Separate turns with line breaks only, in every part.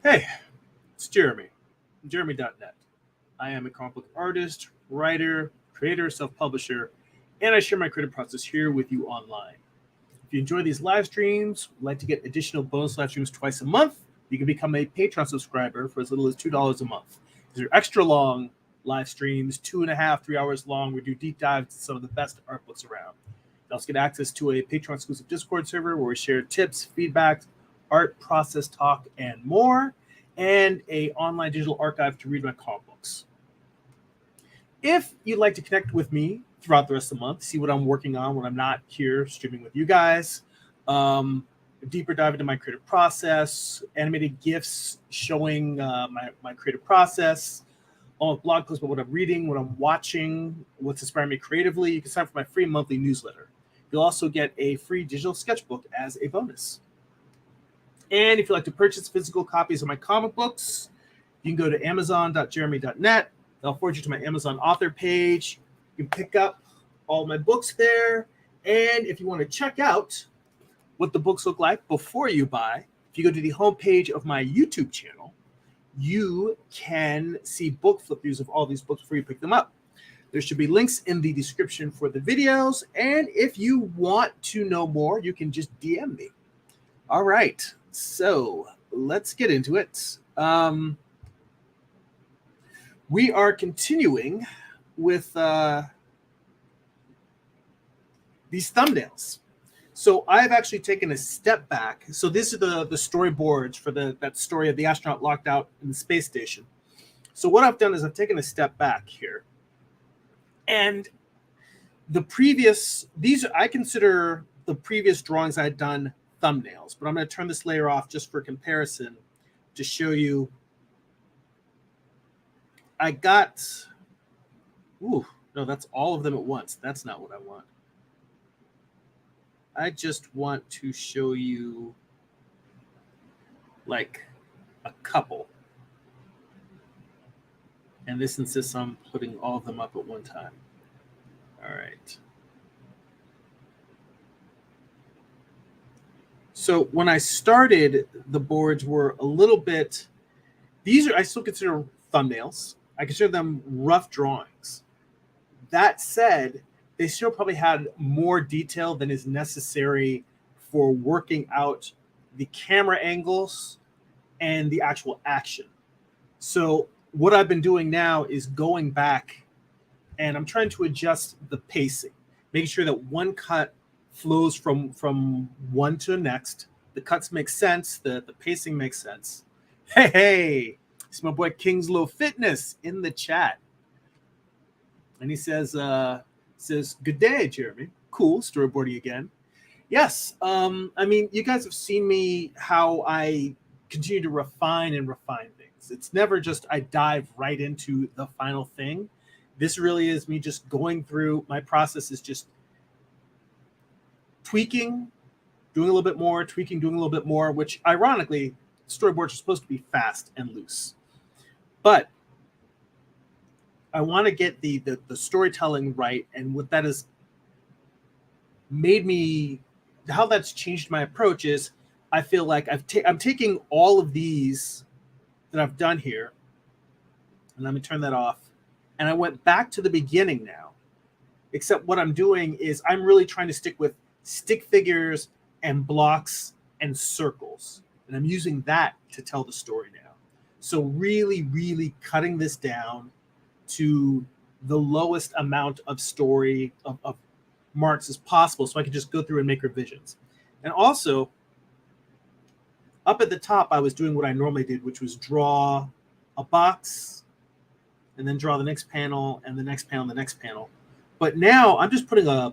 Hey, it's Jeremy, Jeremy.net. I am a comic book artist, writer, creator, self publisher, and I share my creative process here with you online. If you enjoy these live streams, would like to get additional bonus live streams twice a month, you can become a Patreon subscriber for as little as $2 a month. These are extra long live streams, 2.5, 3 hours long. We do deep dives to some of the best art books around. You also get access to a Patreon exclusive Discord server where we share tips, feedback, art process talk, and more, and a online digital archive to read my comic books. If you'd like to connect with me throughout the rest of the month, see what I'm working on when I'm not here streaming with you guys, a deeper dive into my creative process, animated GIFs showing my creative process, all blog posts about what I'm reading, what I'm watching, what's inspiring me creatively, you can sign up for my free monthly newsletter. You'll also get a free digital sketchbook as a bonus. And if you'd like to purchase physical copies of my comic books, you can go to amazon.jeremy.net. I'll forward you to my Amazon author page. You can pick up all my books there. And if you want to check out what the books look like before you buy, if you go to the homepage of my YouTube channel, you can see book flip reviews of all these books before you pick them up. There should be links in the description for the videos. And if you want to know more, you can just DM me. All right, so let's get into it. We are continuing with these thumbnails. So I've actually taken a step back. So these are the storyboards for that story of the astronaut locked out in the space station. So what I've done is I've taken a step back here. And I consider the previous drawings I had done thumbnails, but I'm going to turn this layer off just for comparison to show you. I got, no, that's all of them at once. That's not what I want. I just want to show you like a couple. And this insists on putting all of them up at one time. All right. So when I started, the boards were a little bit, I still consider thumbnails. I consider them rough drawings. That said, they still probably had more detail than is necessary for working out the camera angles and the actual action. So what I've been doing now is going back and I'm trying to adjust the pacing, making sure that one cut flows from one to the next. The cuts make sense. The pacing makes sense. Hey, it's my boy Kingslow Fitness in the chat. And he says, good day, Jeremy. Cool, storyboarding again. Yes, I mean, you guys have seen me, how I continue to refine things. It's never just I dive right into the final thing. This really is me just going through, my process is just tweaking, doing a little bit more, tweaking, doing a little bit more, which ironically, storyboards are supposed to be fast and loose. But I want to get the storytelling right, and what that has made me, how that's changed my approach is, I feel like I'm taking all of these that I've done here, and let me turn that off, and I went back to the beginning now, except what I'm doing is I'm really trying to stick with stick figures and blocks and circles, and I'm using that to tell the story now. So really, really cutting this down to the lowest amount of story of marks as possible, so I can just go through and make revisions. And also, up at the top, I was doing what I normally did, which was draw a box and then draw the next panel and the next panel and the next panel. But now I'm just putting a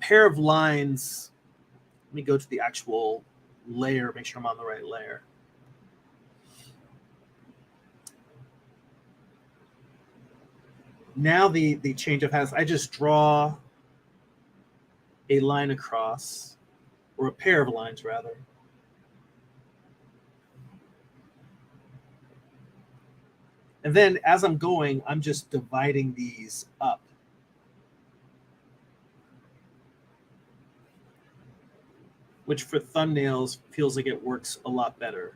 pair of lines. Let me go to the actual layer, make sure I'm on the right layer. Now the change of has, I just draw a line across, or a pair of lines rather. And then as I'm going, I'm just dividing these up. Which for thumbnails feels like it works a lot better.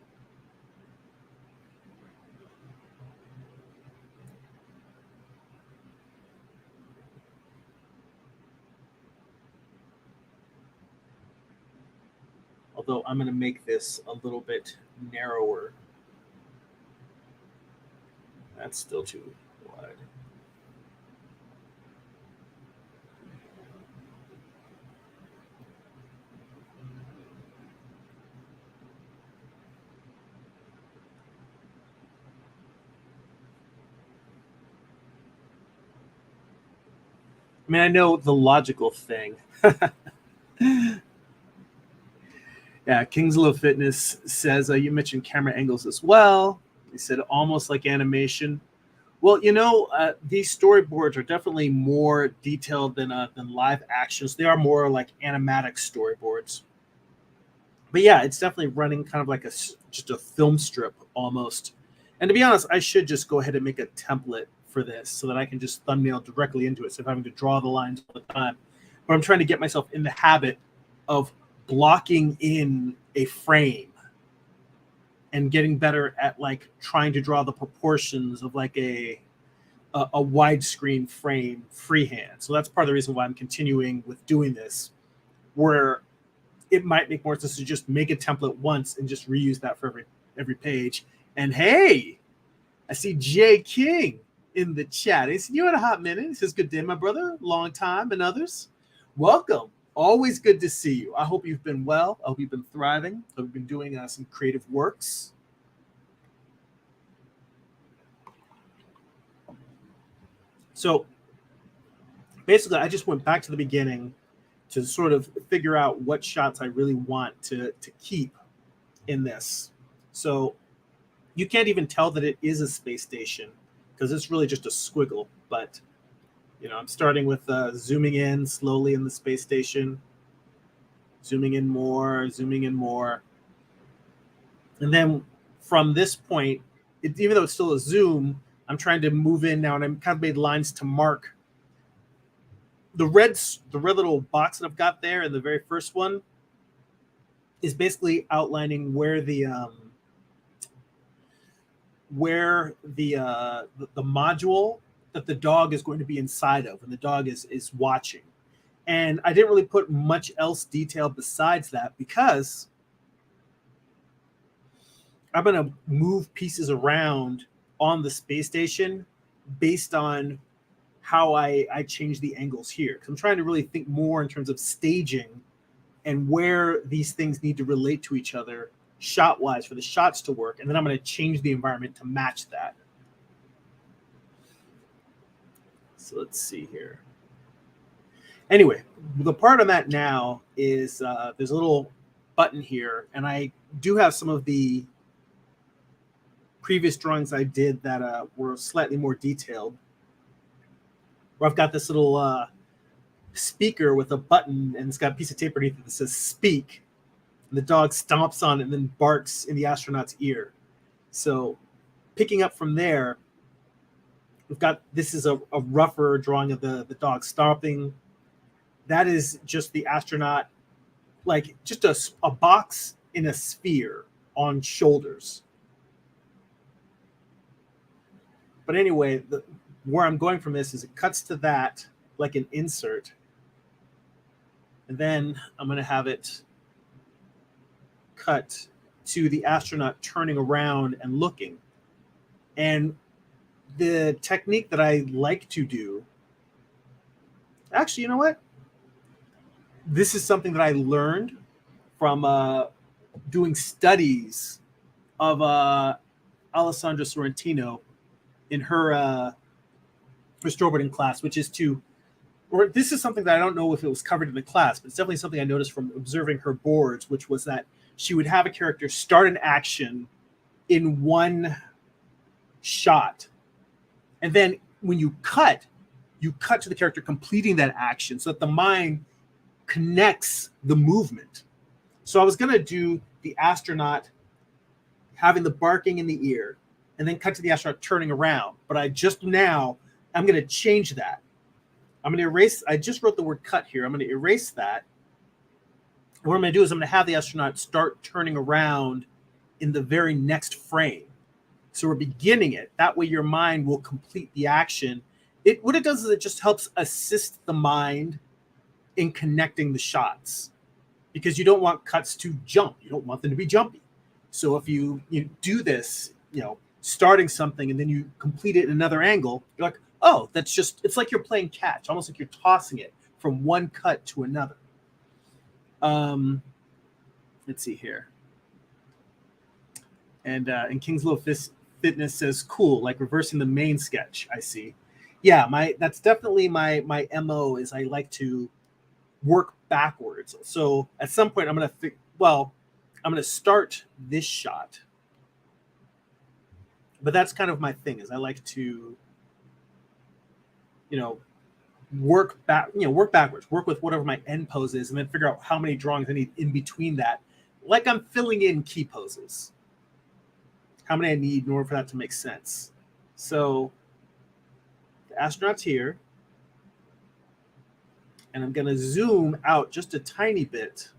Although I'm going to make this a little bit narrower. That's still too wide. I mean, I know the logical thing. Yeah, Kingslow Fitness says you mentioned camera angles as well. He said almost like animation. Well, these storyboards are definitely more detailed than live actions. They are more like animatic storyboards. But yeah, it's definitely running kind of like just a film strip almost. And to be honest, I should just go ahead and make a template for this so that I can just thumbnail directly into it. So if I'm having to draw the lines all the time, but I'm trying to get myself in the habit of blocking in a frame and getting better at like trying to draw the proportions of like a widescreen frame freehand. So that's part of the reason why I'm continuing with doing this, where it might make more sense to just make a template once and just reuse that for every page. And hey, I see Jay King in the chat. He said, you had a hot minute. He says, good day, my brother. Long time, and others. Welcome. Always good to see you. I hope you've been well. I hope you've been thriving. I hope you've been doing some creative works. So basically, I just went back to the beginning to sort of figure out what shots I really want to keep in this. So you can't even tell that it is a space station because it's really just a squiggle. But, I'm starting with zooming in slowly in the space station, zooming in more. And then from this point, even though it's still a zoom, I'm trying to move in now, and I'm kind of made lines to mark the red little box that I've got there in the very first one is basically outlining where the module that the dog is going to be inside of, and the dog is watching. And I didn't really put much else detail besides that because I'm going to move pieces around on the space station based on how I change the angles here. Because I'm trying to really think more in terms of staging and where these things need to relate to each other shot-wise for the shots to work. And then I'm going to change the environment to match that. So let's see here. Anyway, the part I'm at now is there's a little button here, and I do have some of the previous drawings I did that were slightly more detailed, where I've got this little speaker with a button, and it's got a piece of tape underneath it that says speak, and the dog stomps on it and then barks in the astronaut's ear. So picking up from there, we've got, this is a rougher drawing of the dog stomping. That is just the astronaut, like just a box in a sphere on shoulders. But anyway, where I'm going from this is it cuts to that like an insert. And then I'm going to have it cut to the astronaut turning around and looking. And the technique that I like to do, actually, you know what? This is something that I learned from doing studies of Alessandra Sorrentino in her storyboarding class, which is or this is something that I don't know if it was covered in the class, but it's definitely something I noticed from observing her boards, which was that she would have a character start an action in one shot. And then when you cut to the character completing that action so that the mind connects the movement. So I was going to do the astronaut having the barking in the ear and then cut to the astronaut turning around. But I'm going to change that. I'm going to erase, I just wrote the word cut here. I'm going to erase that. And what I'm going to do is I'm going to have the astronaut start turning around in the very next frame. So we're beginning it. That way your mind will complete the action. What it does is it just helps assist the mind in connecting the shots. because you don't want cuts to jump. You don't want them to be jumpy. So if you do this, starting something and then you complete it in another angle, you're like, oh, it's like you're playing catch, almost like you're tossing it from one cut to another. Let's see here. And King's Little Fitness says, cool, like reversing the main sketch. I see. Yeah, that's definitely my MO is I like to work backwards. So at some point I'm going to start this shot. But that's kind of my thing is I like to, work backwards, work with whatever my end pose is, and then figure out how many drawings I need in between that. Like I'm filling in key poses. How many I need in order for that to make sense. So the astronaut's here. And I'm going to zoom out just a tiny bit.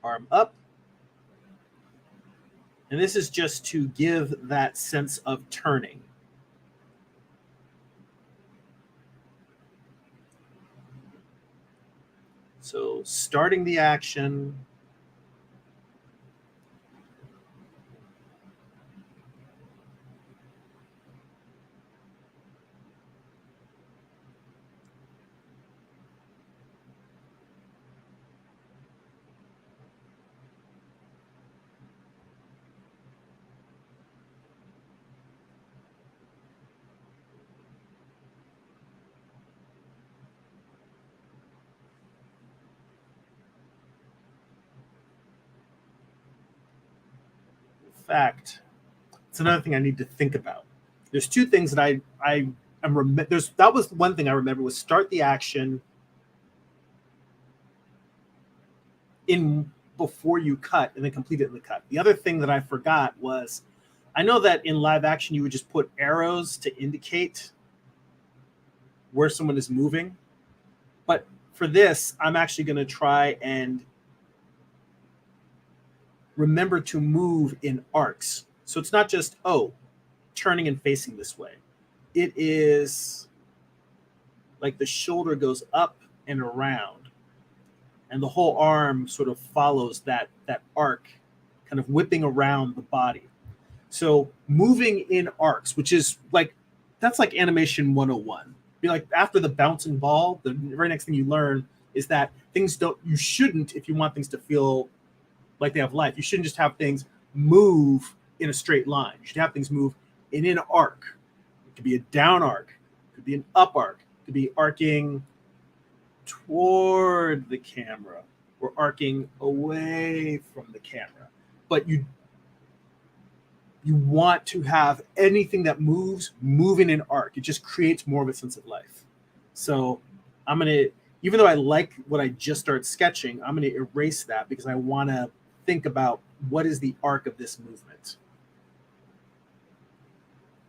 Arm up. And this is just to give that sense of turning. So starting the action. Fact, it's another thing I need to think about. There's two things that I am that was one thing I remember was start the action in before you cut and then complete it in the cut. The other thing that I forgot was I know that in live action you would just put arrows to indicate where someone is moving, but for this I'm actually going to try and remember to move in arcs. So it's not just, turning and facing this way. It is like the shoulder goes up and around, and the whole arm sort of follows that arc, kind of whipping around the body. So moving in arcs, which is that's like animation 101. Be like after the bouncing ball, the very next thing you learn is that you shouldn't, if you want things to feel like they have life, you shouldn't just have things move in a straight line. You should have things move in an arc. It could be a down arc, it could be an up arc, it could be arcing toward the camera or arcing away from the camera. But you want to have anything that moves move in an arc. It just creates more of a sense of life. So I'm going to, even though I like what I just started sketching, I'm going to erase that because I want to think about what is the arc of this movement.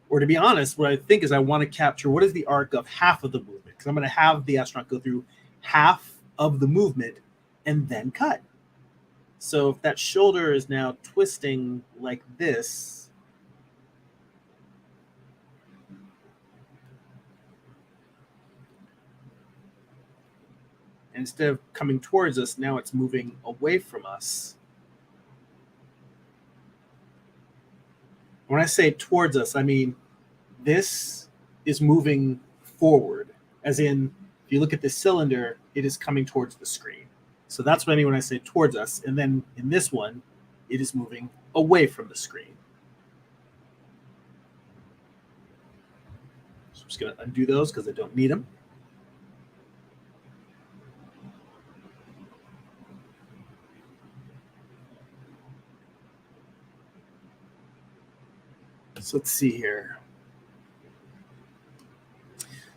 Or to be honest, what I think is I want to capture what is the arc of half of the movement, because I'm going to have the astronaut go through half of the movement and then cut. So if that shoulder is now twisting like this, instead of coming towards us, now it's moving away from us. When I say towards us, I mean this is moving forward, as in, if you look at this cylinder, it is coming towards the screen. So that's what I mean when I say towards us. And then in this one, it is moving away from the screen. So I'm just going to undo those because I don't need them. So let's see here.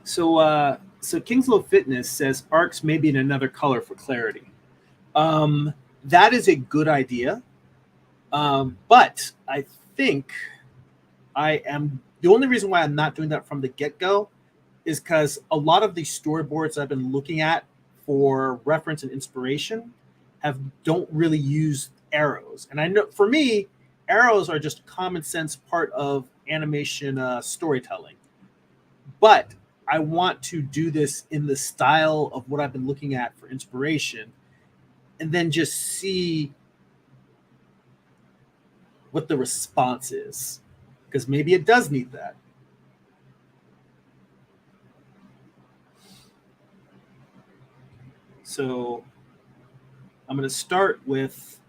So King's Little Fitness says arcs may be in another color for clarity. That is a good idea. But I think the only reason why I'm not doing that from the get-go is because a lot of the storyboards I've been looking at for reference and inspiration don't really use arrows. And I know for me, arrows are just common sense part of animation storytelling. But I want to do this in the style of what I've been looking at for inspiration, and then just see what the response is, because maybe it does need that. So I'm going to start with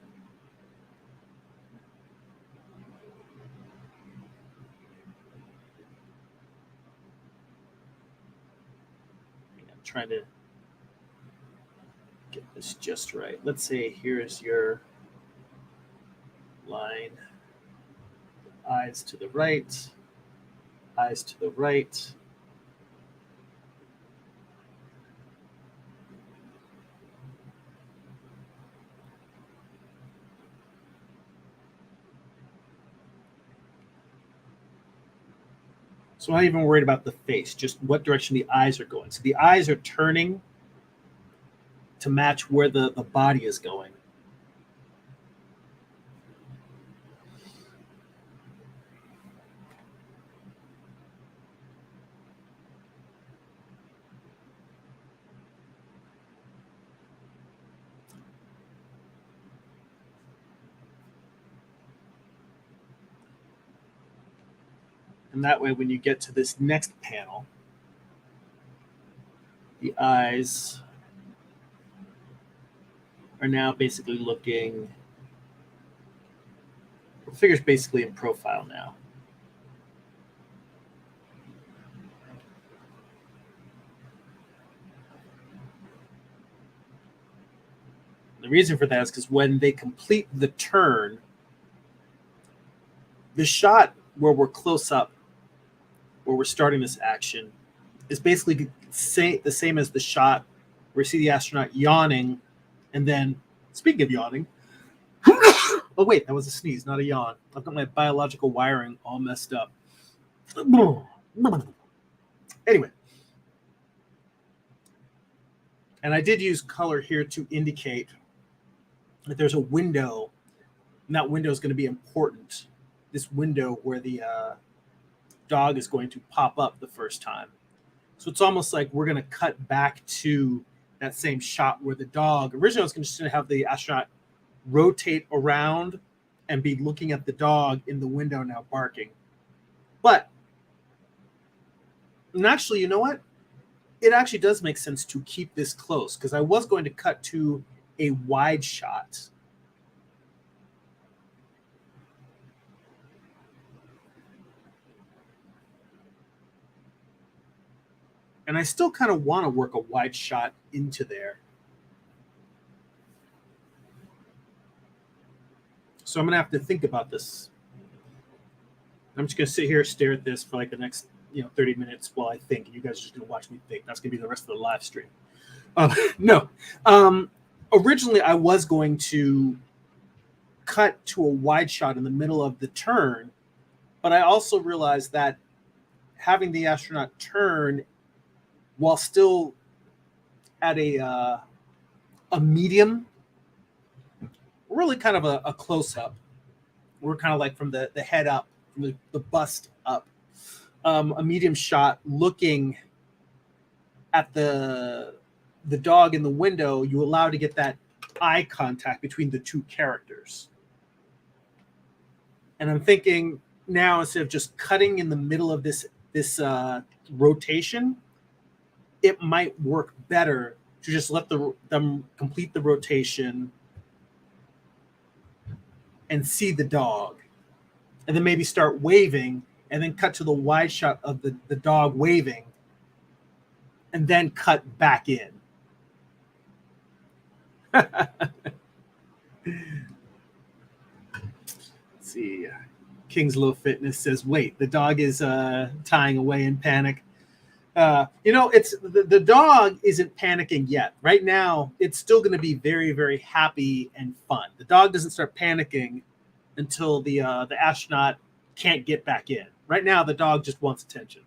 I'm trying to get this just right. Let's say here's your line. Eyes to the right, eyes to the right. So I'm not even worried about the face, just what direction the eyes are going. So the eyes are turning to match where the body is going. And that way, when you get to this next panel, the eyes are now basically looking, the figure's basically in profile now. The reason for that is because when they complete the turn, the shot where we're close up, where we're starting this action, is basically the same as the shot where you see the astronaut yawning, and then, speaking of yawning, oh wait, that was a sneeze, not a yawn. I've got my biological wiring all messed up. Anyway, and I did use color here to indicate that there's a window, and that window is going to be important. This window where the dog is going to pop up the first time. So it's almost like we're going to cut back to that same shot where the dog, originally I was just going to have the astronaut rotate around and be looking at the dog in the window now barking. But, and actually, you know what? It actually does make sense to keep this close, because I was going to cut to a wide shot. And I still kind of want to work a wide shot into there. So I'm going to have to think about this. I'm just going to sit here and stare at this for like the next 30 minutes while I think. And you guys are just going to watch me think. That's going to be the rest of the live stream. No. Originally, I was going to cut to a wide shot in the middle of the turn. But I also realized that having the astronaut turn while still at a medium, really kind of a close-up. We're kind of like from the head up, from the bust up. A medium shot looking at the dog in the window, you allow to get that eye contact between the two characters. And I'm thinking now, instead of just cutting in the middle of this rotation, it might work better to just let them complete the rotation and see the dog, and then maybe start waving, and then cut to the wide shot of the dog waving, and then cut back in. Let's see. King's Low Fitness says, wait, the dog is tying away in panic. It's the dog isn't panicking yet. Right now, it's still going to be very, very happy and fun. The dog doesn't start panicking until the astronaut can't get back in. Right now, the dog just wants attention.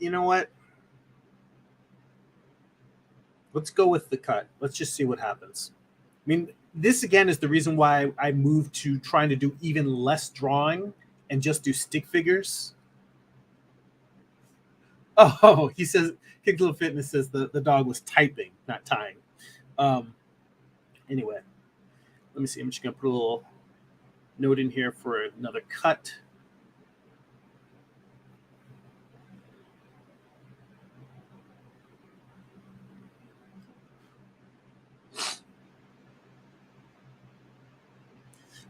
you know what? Let's go with the cut. Let's just see what happens. I mean, this again is the reason why I moved to trying to do even less drawing and just do stick figures. Oh, he says, Kick Little Fitness says the dog was typing, not tying. Um, anyway, let me see. I'm just going to put a little note in here for another cut.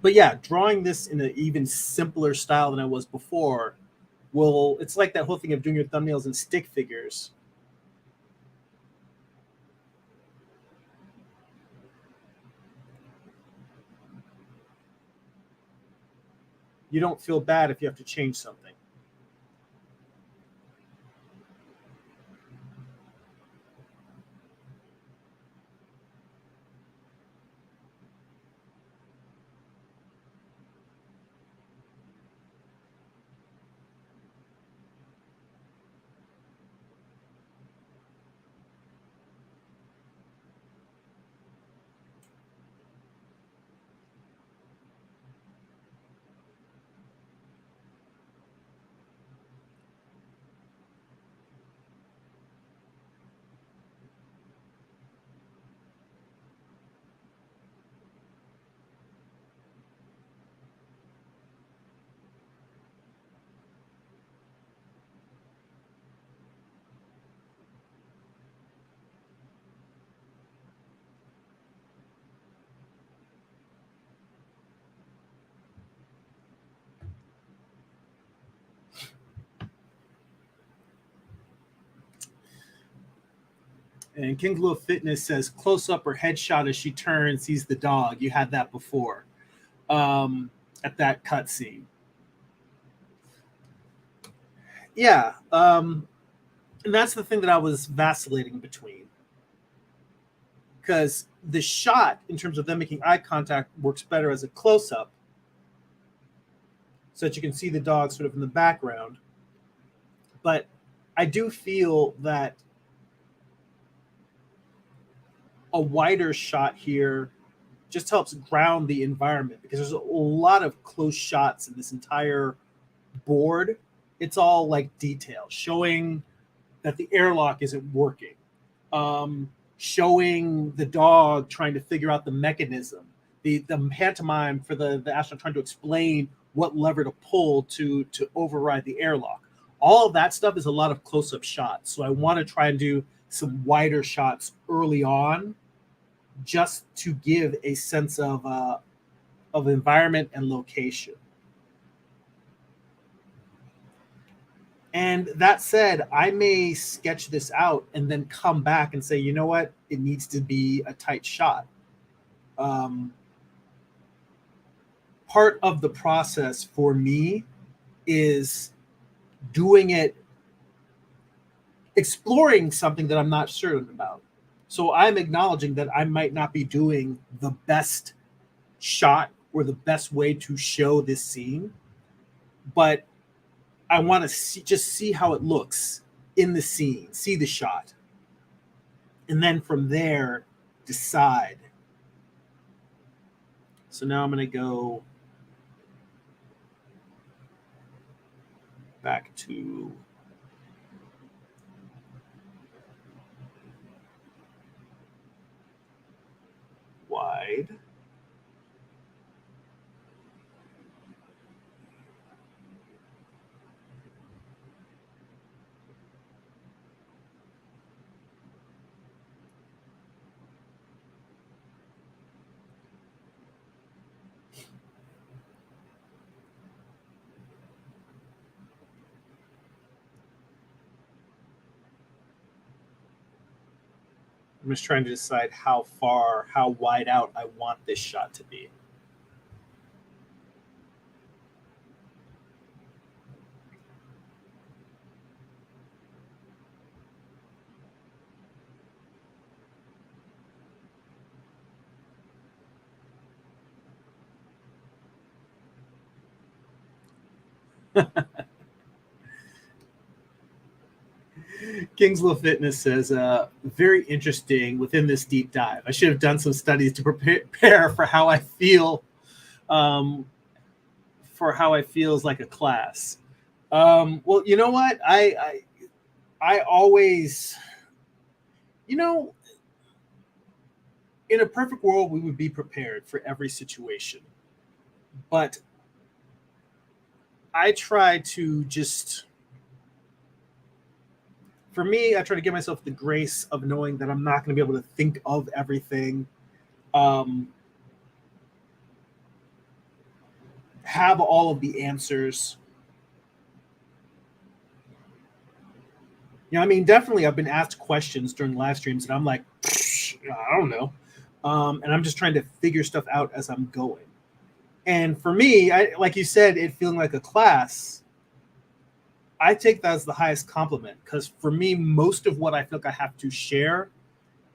But yeah, drawing this in an even simpler style than I was before will, it's like that whole thing of doing your thumbnails in stick figures. You don't feel bad if you have to change something. And King Blue Fitness says close up or headshot as she turns, sees the dog. You had that before at that cutscene. Yeah. And that's the thing that I was vacillating between. Because the shot, in terms of them making eye contact, works better as a close up so that you can see the dog sort of in the background. But I do feel that a wider shot here just helps ground the environment because there's a lot of close shots in this entire board. It's all like detail showing that the airlock isn't working, showing the dog trying to figure out the mechanism, the pantomime for the astronaut trying to explain what lever to pull to override the airlock. All of that stuff is a lot of close-up shots. So I want to try and do some wider shots early on, just to give a sense of environment and location. And that said, I may sketch this out and then come back and say, you know what, it needs to be a tight shot. Part of the process for me is doing it, exploring something that I'm not certain about. So I'm acknowledging that I might not be doing the best shot or the best way to show this scene, but I want to just see how it looks in the scene, see the shot, and then from there decide. So now I'm going to go back to wide. I'm just trying to decide how far, how wide out I want this shot to be. Kingslow Fitness says, very interesting within this deep dive. I should have done some studies to prepare for how I feel, as like a class. Well, you know what? I always, you know, in a perfect world, we would be prepared for every situation. But I try to just, for me, I try to give myself the grace of knowing that I'm not going to be able to think of everything, have all of the answers. I mean, definitely I've been asked questions during live streams and I'm like, I don't know. And I'm just trying to figure stuff out as I'm going. And for me, like you said, it feeling like a class, I take that as the highest compliment, because for me, most of what I feel like I have to share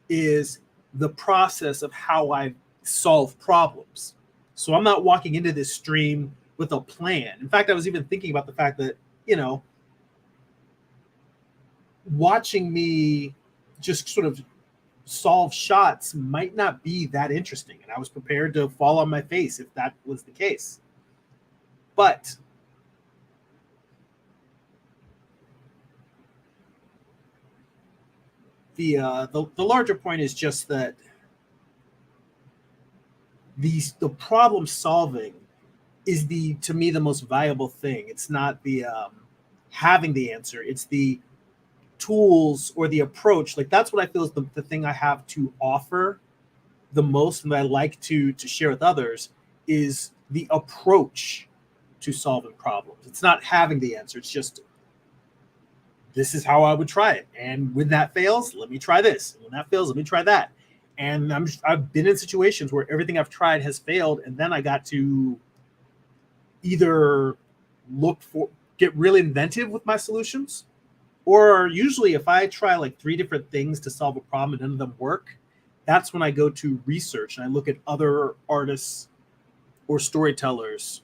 is the process of how I solve problems. So I'm not walking into this stream with a plan. In fact, I was even thinking about the fact that, watching me just sort of solve shots might not be that interesting. And I was prepared to fall on my face if that was the case. But the larger point is just that the problem solving is to me the most valuable thing. It's not the having the answer. It's the tools or the approach. Like, that's what I feel is the thing I have to offer the most, and that I like to share with others, is the approach to solving problems. It's not having the answer. It's just, this is how I would try it. And when that fails, let me try this. And when that fails, let me try that. And I've been in situations where everything I've tried has failed, and then I got to either get really inventive with my solutions, or usually if I try like 3 different things to solve a problem and none of them work, that's when I go to research and I look at other artists or storytellers,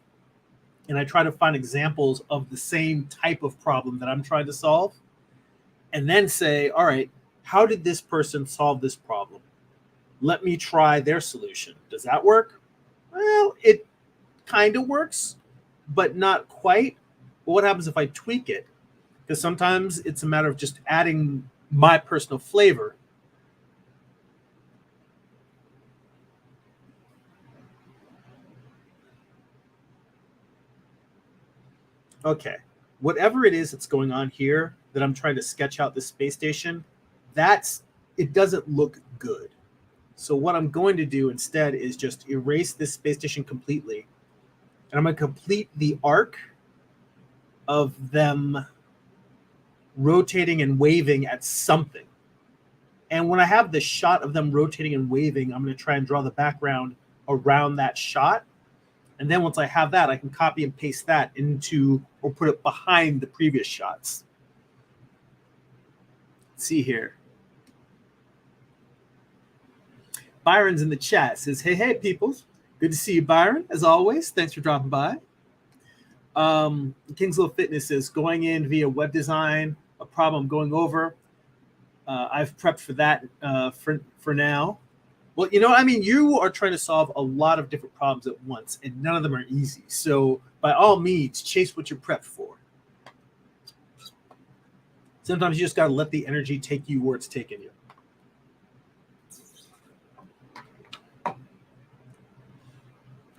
and I try to find examples of the same type of problem that I'm trying to solve, and then say, all right, how did this person solve this problem? Let me try their solution. Does that work? Well, it kind of works, but not quite. But what happens if I tweak it? Because sometimes it's a matter of just adding my personal flavor. Okay, whatever it is that's going on here that I'm trying to sketch out the space station, it doesn't look good. So what I'm going to do instead is just erase this space station completely. And I'm going to complete the arc of them rotating and waving at something. And when I have the shot of them rotating and waving, I'm going to try and draw the background around that shot. And then once I have that, I can copy and paste that into, or put it behind the previous shots. Let's see here. Byron's in the chat, says, hey, peoples. Good to see you, Byron, as always. Thanks for dropping by. Kingslow Fitness says, going in via web design, a problem going over. I've prepped for that for now. Well, you are trying to solve a lot of different problems at once, and none of them are easy. So by all means, chase what you're prepped for. Sometimes you just got to let the energy take you where it's taking you.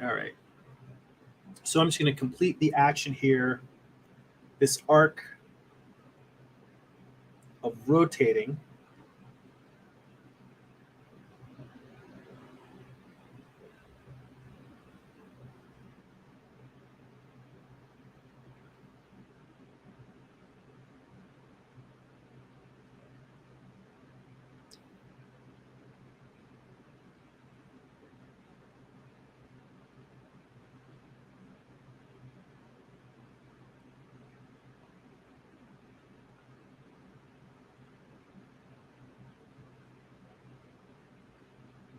All right. So I'm just going to complete the action here. This arc of rotating.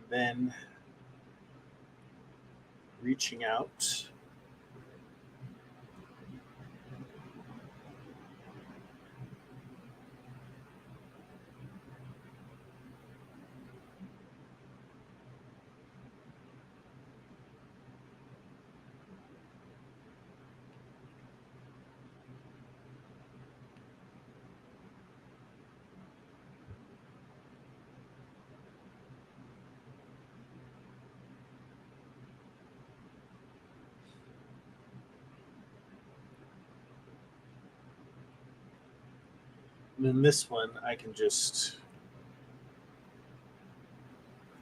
Then reaching out. in this one, I can just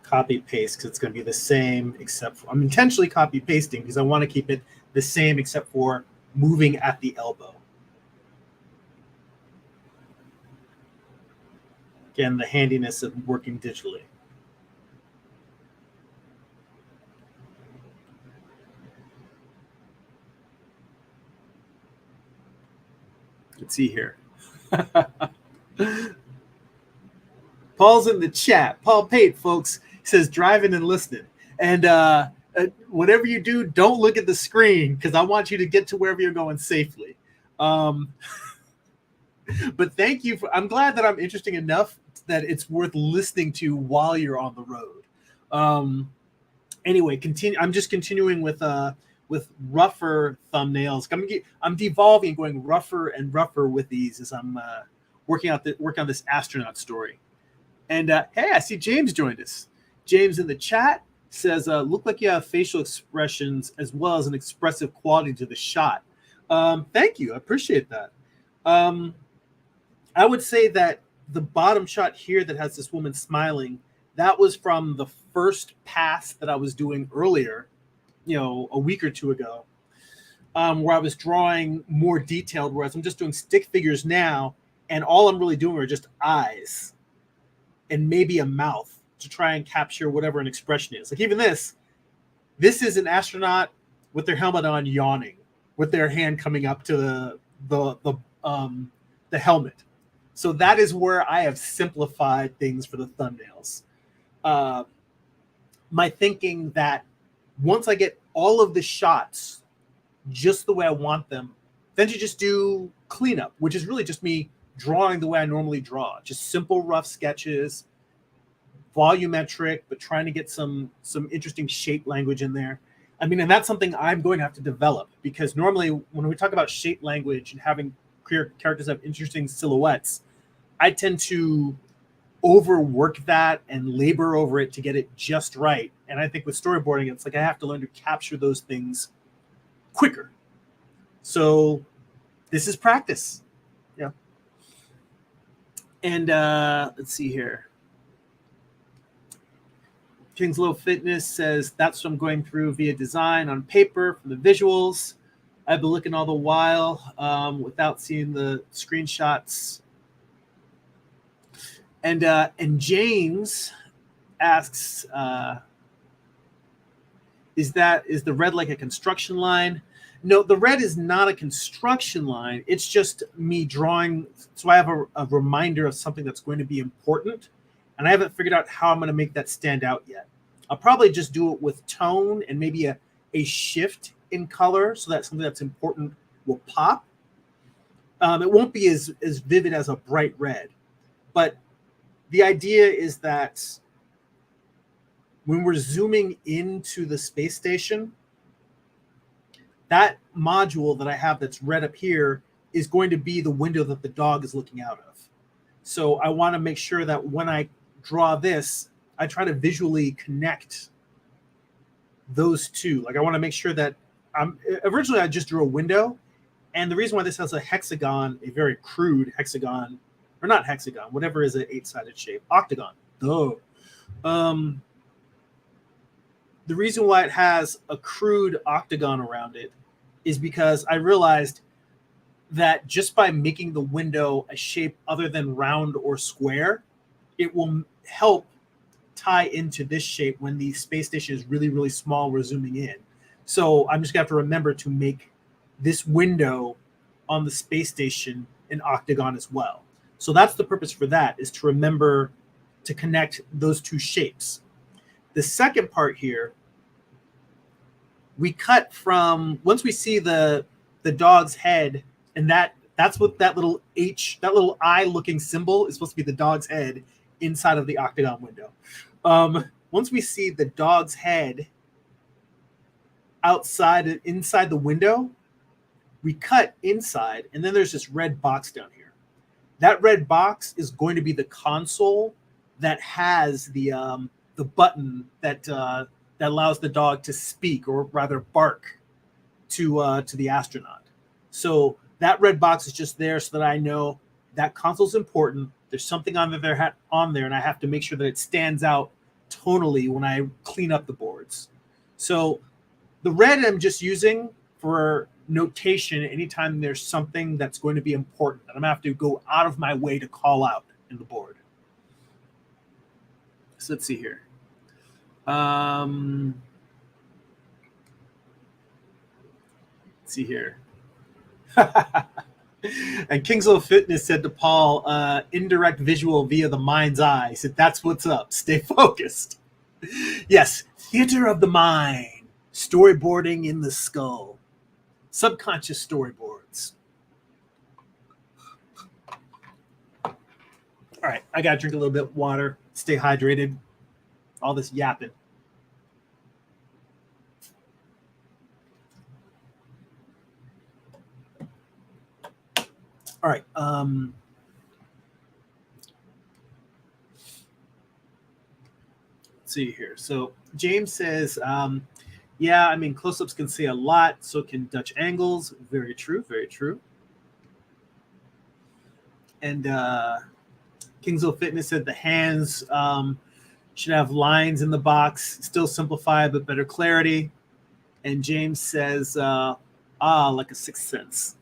copy paste because it's going to be the same, except for, I'm intentionally copy pasting because I want to keep it the same except for moving at the elbow. Again, the handiness of working digitally. Let's see here. Paul's in the chat. Paul Pate, folks, says driving and listening. And whatever you do, don't look at the screen because I want you to get to wherever you're going safely. But thank you I'm glad that I'm interesting enough that it's worth listening to while you're on the road. Anyway, I'm just continuing with rougher thumbnails. I'm devolving, going rougher and rougher with these as I'm working on this astronaut story. And hey, I see James joined us. James in the chat says, look like you have facial expressions as well as an expressive quality to the shot. Thank you. I appreciate that. I would say that the bottom shot here that has this woman smiling, that was from the first pass that I was doing earlier, a week or two ago, where I was drawing more detailed, whereas I'm just doing stick figures now, and all I'm really doing are just eyes and maybe a mouth to try and capture whatever an expression is. Like even this is an astronaut with their helmet on, yawning, with their hand coming up to the helmet. So that is where I have simplified things for the thumbnails. My thinking that once I get all of the shots just the way I want them, then you just do cleanup, which is really just me drawing the way I normally draw. Just simple, rough sketches, volumetric, but trying to get some interesting shape language in there. I mean, and that's something I'm going to have to develop because normally when we talk about shape language and having characters have interesting silhouettes, I tend to overwork that and labor over it to get it just right. And I think with storyboarding, it's like I have to learn to capture those things quicker. So this is practice. Yeah. And let's see here. King's Low Fitness says, that's what I'm going through via design on paper for the visuals. I've been looking all the while without seeing the screenshots. And James asks, is the red like a construction line? No, the red is not a construction line. It's just me drawing. So I have a reminder of something that's going to be important. And I haven't figured out how I'm going to make that stand out yet. I'll probably just do it with tone and maybe a shift in color so that something that's important will pop. It won't be as vivid as a bright red. But the idea is that when we're zooming into the space station, that module that I have that's red up here is going to be the window that the dog is looking out of. So I want to make sure that when I draw this, I try to visually connect those two. Like I want to make sure that originally I just drew a window, and the reason why this has a hexagon, a very crude hexagon, or not hexagon, whatever is an 8-sided shape, octagon. The reason why it has a crude octagon around it is because I realized that just by making the window a shape other than round or square, it will help tie into this shape when the space station is really, really small. We're zooming in. So I'm just going to have to remember to make this window on the space station an octagon as well. So that's the purpose for that, is to remember to connect those two shapes. The second part here, we cut from, once we see the dog's head, and that's what that little eye looking symbol is supposed to be, the dog's head inside of the octagon window. Once we see the dog's head inside the window, we cut inside, and then there's this red box down here. That red box is going to be the console that has the button that allows the dog to speak, or rather bark, to the astronaut. So that red box is just there so that I know, that console's important. There's something on there, and I have to make sure that it stands out tonally when I clean up the boards. So the red I'm just using for notation anytime there's something that's going to be important that I'm going to have to go out of my way to call out in the board. So let's see here. Let's see here. And Kingslow Fitness said to Paul, indirect visual via the mind's eye. He said, that's what's up. Stay focused. Yes, theater of the mind. Storyboarding in the skull. Subconscious storyboards. All right, I got to drink a little bit of water. Stay hydrated. All this yapping. All right. Let's see here. So James says, yeah, I mean, close-ups can say a lot. So can Dutch angles. Very true. Very true. And Kingsville Fitness said the hands should have lines in the box. Still simplified, but better clarity. And James says, like a sixth sense.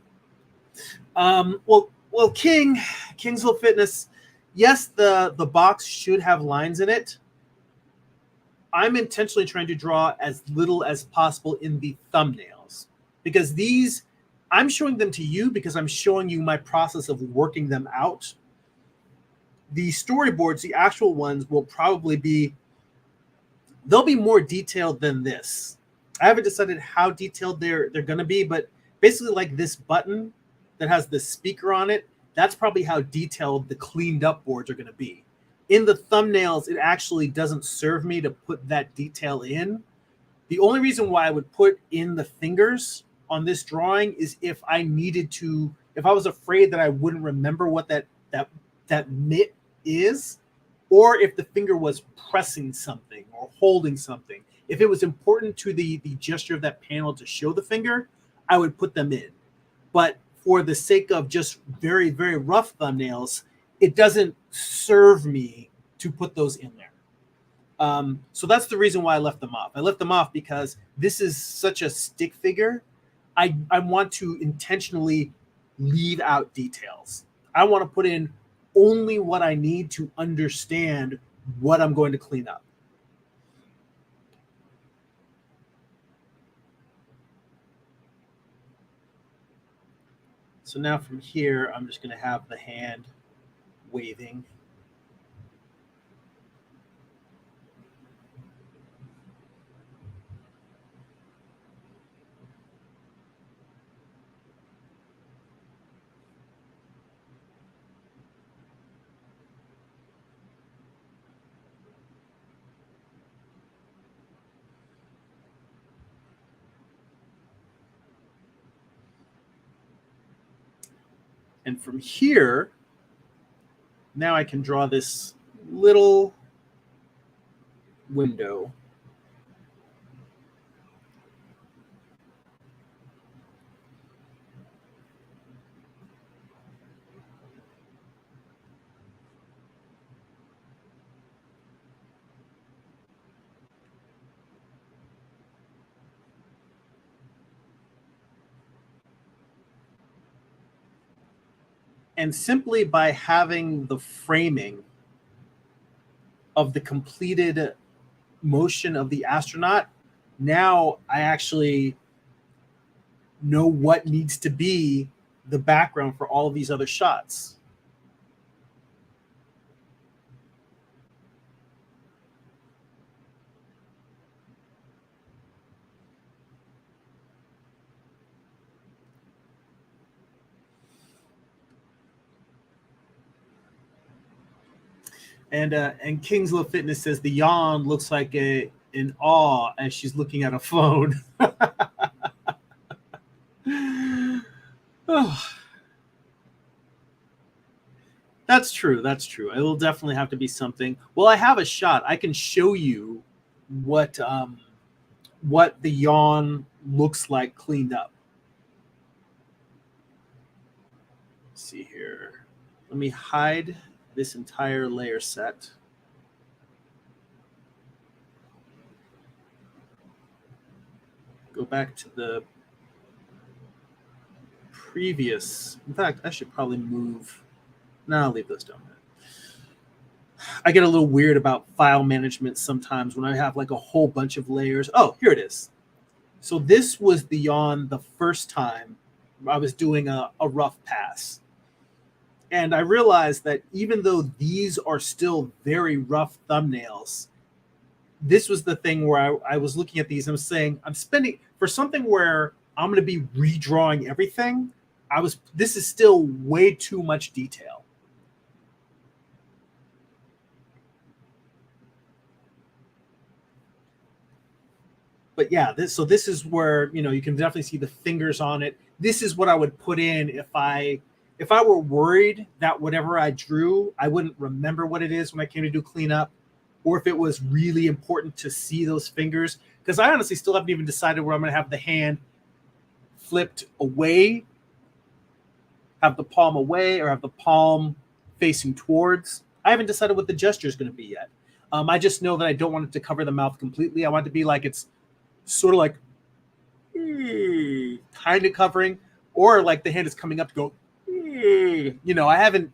Well, Kingsville Fitness, yes, the box should have lines in it. I'm intentionally trying to draw as little as possible in the thumbnails because these, I'm showing them to you because I'm showing you my process of working them out. The storyboards, the actual ones, will probably be, they'll be more detailed than this. I haven't decided how detailed they're going to be, but basically like this button that has the speaker on it, that's probably how detailed the cleaned up boards are going to be. In the thumbnails, it actually doesn't serve me to put that detail in. The only reason why I would put in the fingers on this drawing is if I needed to, if I was afraid that I wouldn't remember what that mitt is, or if the finger was pressing something or holding something. If it was important to the gesture of that panel to show the finger, I would put them in. But for the sake of just very, very rough thumbnails, it doesn't serve me to put those in there. So that's the reason why I left them off. I left them off because this is such a stick figure. I want to intentionally leave out details. I want to put in only what I need to understand what I'm going to clean up. So now from here, I'm just going to have the hand waving. And from here, now I can draw this little window. And simply by having the framing of the completed motion of the astronaut, now I actually know what needs to be the background for all of these other shots. And Kingslow Fitness says the yawn looks like an awe as she's looking at a phone. Oh. That's true. That's true. It will definitely have to be something. Well, I have a shot. I can show you what the yawn looks like cleaned up. Let's see here. Let me hide this entire layer set. Go back to the previous. In fact, I should probably move. No, I'll leave those down there. I get a little weird about file management sometimes when I have like a whole bunch of layers. Oh, here it is. So this was beyond the first time I was doing a rough pass. And I realized that even though these are still very rough thumbnails, this was the thing where I was looking at these and was saying, I'm spending for something where I'm going to be redrawing everything. This is still way too much detail. But yeah, this is where, you can definitely see the fingers on it. This is what I would put in if I were worried that whatever I drew, I wouldn't remember what it is when I came to do cleanup, or if it was really important to see those fingers. Because I honestly still haven't even decided where I'm going to have the hand flipped away, have the palm away, or have the palm facing towards. I haven't decided what the gesture is going to be yet. I just know that I don't want it to cover the mouth completely. I want it to be like it's sort of like kind of covering, or like the hand is coming up to go. I haven't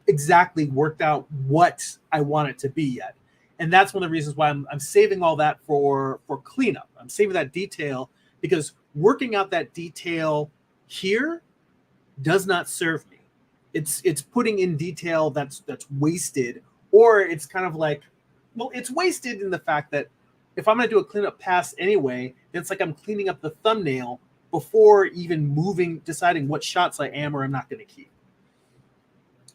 exactly worked out what I want it to be yet. And that's one of the reasons why I'm saving all that for cleanup. I'm saving that detail because working out that detail here does not serve me. It's putting in detail that's wasted, or it's kind of like, well, it's wasted in the fact that if I'm going to do a cleanup pass anyway, it's like I'm cleaning up the thumbnail before even deciding what shots I am or I'm not going to keep.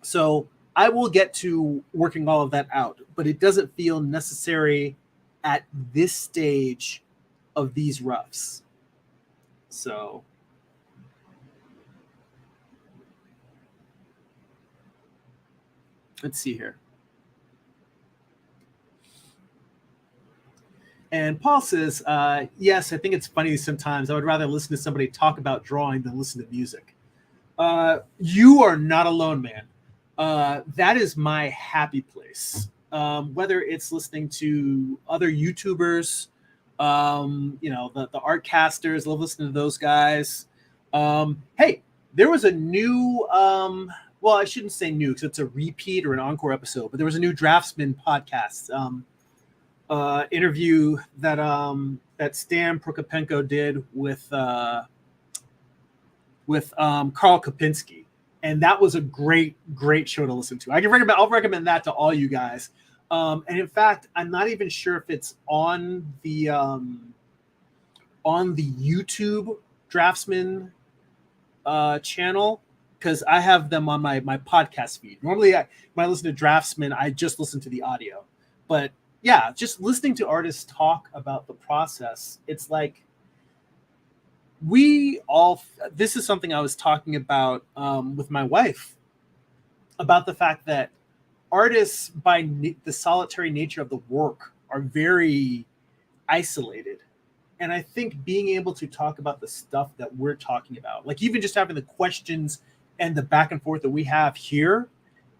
So I will get to working all of that out, but it doesn't feel necessary at this stage of these roughs. So let's see here. And Paul says, yes, I think it's funny sometimes. I would rather listen to somebody talk about drawing than listen to music. You are not alone, man. That is my happy place. Whether it's listening to other YouTubers, the art casters, love listening to those guys. Hey, there was a new, well, I shouldn't say new because it's a repeat or an encore episode, but there was a new Draftsman podcast interview that Stan Prokopenko did with Carl Kopinski. And that was a great show to listen to. I'll recommend that to all you guys. And in fact, I'm not even sure if it's on the YouTube Draftsman channel, because I have them on my podcast feed. Normally, when I listen to Draftsman, I just listen to the audio. But yeah, just listening to artists talk about the process, it's like this is something I was talking about with my wife, about the fact that artists, by the solitary nature of the work, are very isolated. And I think being able to talk about the stuff that we're talking about, like even just having the questions and the back and forth that we have here,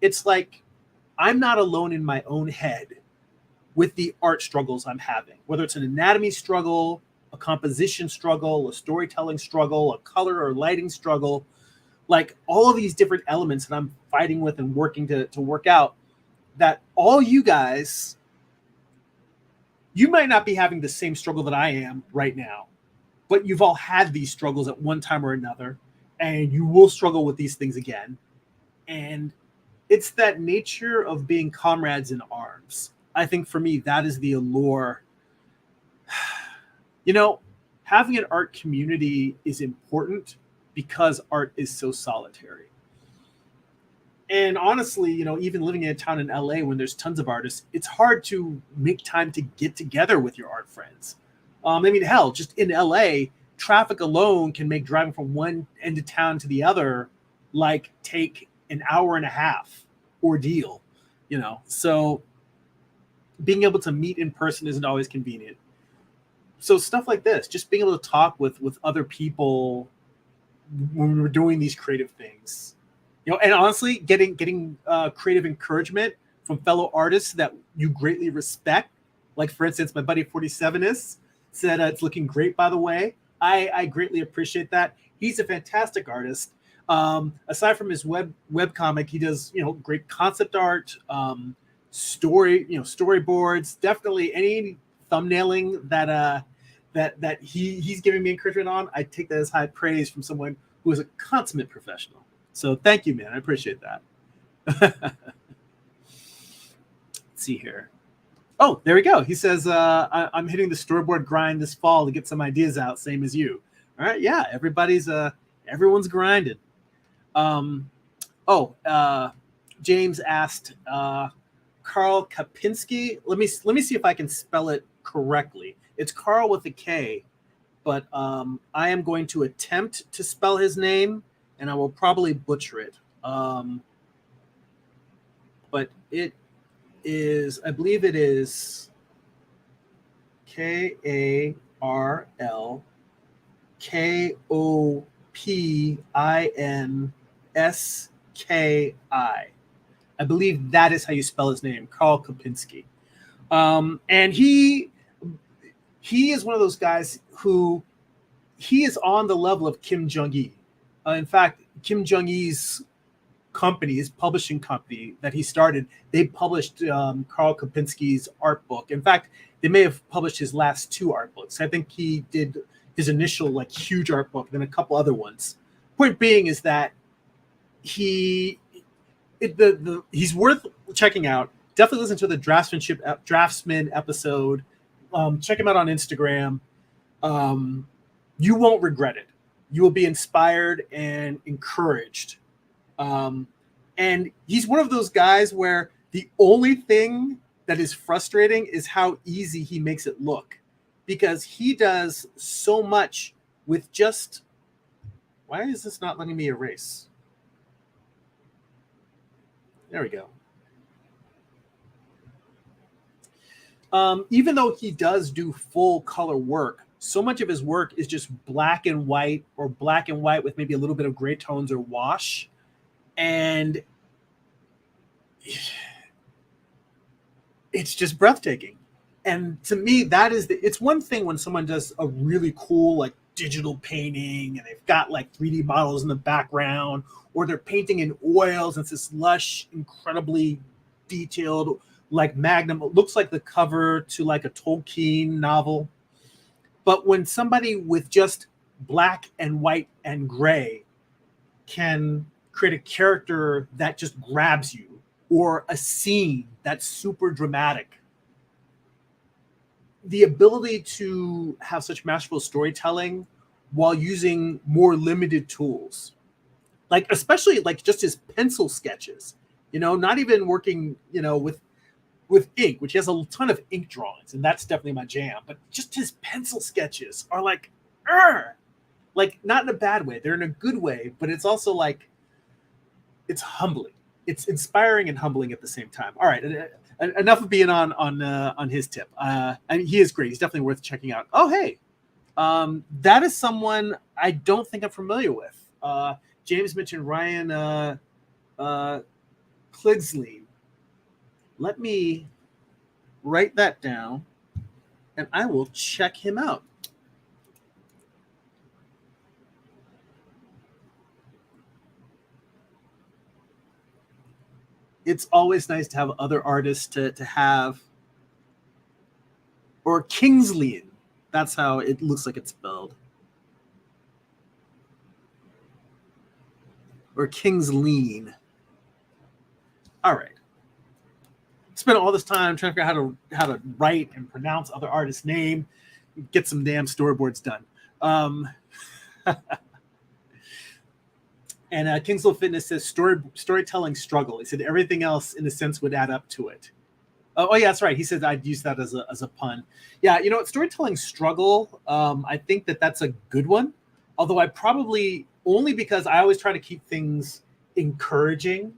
it's like I'm not alone in my own head with the art struggles I'm having, whether it's an anatomy struggle, a composition struggle, a storytelling struggle, a color or lighting struggle, like all of these different elements that I'm fighting with and working to work out, that all you guys, you might not be having the same struggle that I am right now, but you've all had these struggles at one time or another, and you will struggle with these things again. And it's that nature of being comrades in arms. I think for me, that is the allure. Having an art community is important because art is so solitary. And honestly, even living in a town in LA when there's tons of artists, it's hard to make time to get together with your art friends. Hell, just in LA, traffic alone can make driving from one end of town to the other take an hour and a half ordeal, So being able to meet in person isn't always convenient. So stuff like this, just being able to talk with other people when we're doing these creative things, And honestly, getting creative encouragement from fellow artists that you greatly respect. Like, for instance, my buddy 47 is said it's looking great, by the way. I greatly appreciate that. He's a fantastic artist. Aside from his web comic, he does great concept art, storyboards. Definitely any thumbnailing that he's giving me encouragement on, I take that as high praise from someone who is a consummate professional. So thank you, man. I appreciate that. Let's see here. Oh, there we go. He says, I'm hitting the storyboard grind this fall to get some ideas out, same as you. All right, yeah, everyone's grinding. James asked Carl Kapinski. Let me see if I can spell it correctly. It's Carl with a K, but I am going to attempt to spell his name, and I will probably butcher it. But it is, I believe it is KarlKopinski. I believe that is how you spell his name, Carl Kopinski. And he is one of those guys who he is on the level of Kim Jong-il. In fact, Kim Jong-il's company, his publishing company that he started, they published Carl Kopinski's art book. In fact, they may have published his last two art books. I think he did his initial huge art book, then a couple other ones. Point being is that he's worth checking out. Definitely listen to the Draftsman episode. Check him out on Instagram. You won't regret it. You will be inspired and encouraged. And he's one of those guys where the only thing that is frustrating is how easy he makes it look, because he does so much with just, why is this not letting me erase? There we go. Even though he does do full color work, so much of his work is just black and white, or black and white with maybe a little bit of gray tones or wash. And it's just breathtaking. And to me, it's one thing when someone does a really cool digital painting and they've got 3D models in the background, or they're painting in oils and it's this lush, incredibly detailed Magnum. It looks like the cover to a Tolkien novel. But when somebody with just black and white and gray can create a character that just grabs you, or a scene that's super dramatic, the ability to have such masterful storytelling while using more limited tools, especially just his pencil sketches, not even working, with ink, which he has a ton of ink drawings, and that's definitely my jam. But just his pencil sketches are not in a bad way. They're in a good way, but it's also it's humbling. It's inspiring and humbling at the same time. All right, enough of being on his tip. And he is great. He's definitely worth checking out. Oh, hey, that is someone I don't think I'm familiar with. James mentioned Ryan Kligsleen. Let me write that down, and I will check him out. It's always nice to have other artists to have. Or Kingsleyan. That's how it looks like it's spelled. Or Kingsleyan. All right. Spent all this time trying to figure out how to write and pronounce other artists' name, get some damn storyboards done. And Kingslow Fitness says storytelling struggle. He said everything else in a sense would add up to it. Oh yeah, that's right. He said I'd use that as a pun. Yeah, storytelling struggle. I think that's a good one. Although I probably, only because I always try to keep things encouraging,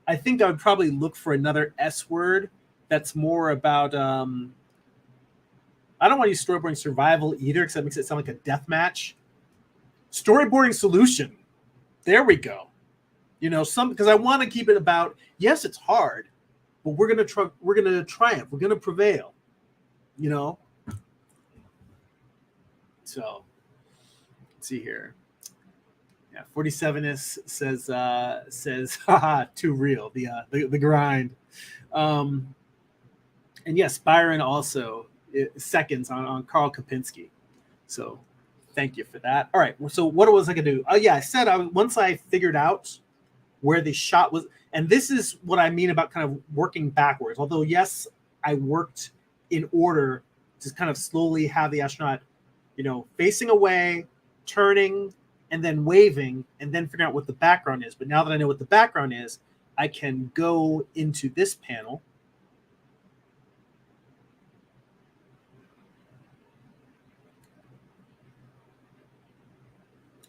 I think I would probably look for another S word that's more about. I don't want to use storyboarding survival either, because that makes it sound like a death match. Storyboarding solution. There we go. You know, some because I want to keep it about, yes, it's hard, but we're gonna triumph, we're gonna prevail. You know? So let's see here. Yeah, 47 says haha, too real, the grind. Um and yes, Byron also seconds on Carl Kapinski. So thank you for that. All right. So what was I gonna do? Oh yeah, I said once I figured out where the shot was, and this is what I mean about kind of working backwards. Although yes, I worked in order to kind of slowly have the astronaut, you know, facing away, turning, and then waving, and then figuring out what the background is. But now that I know what the background is, I can go into this panel.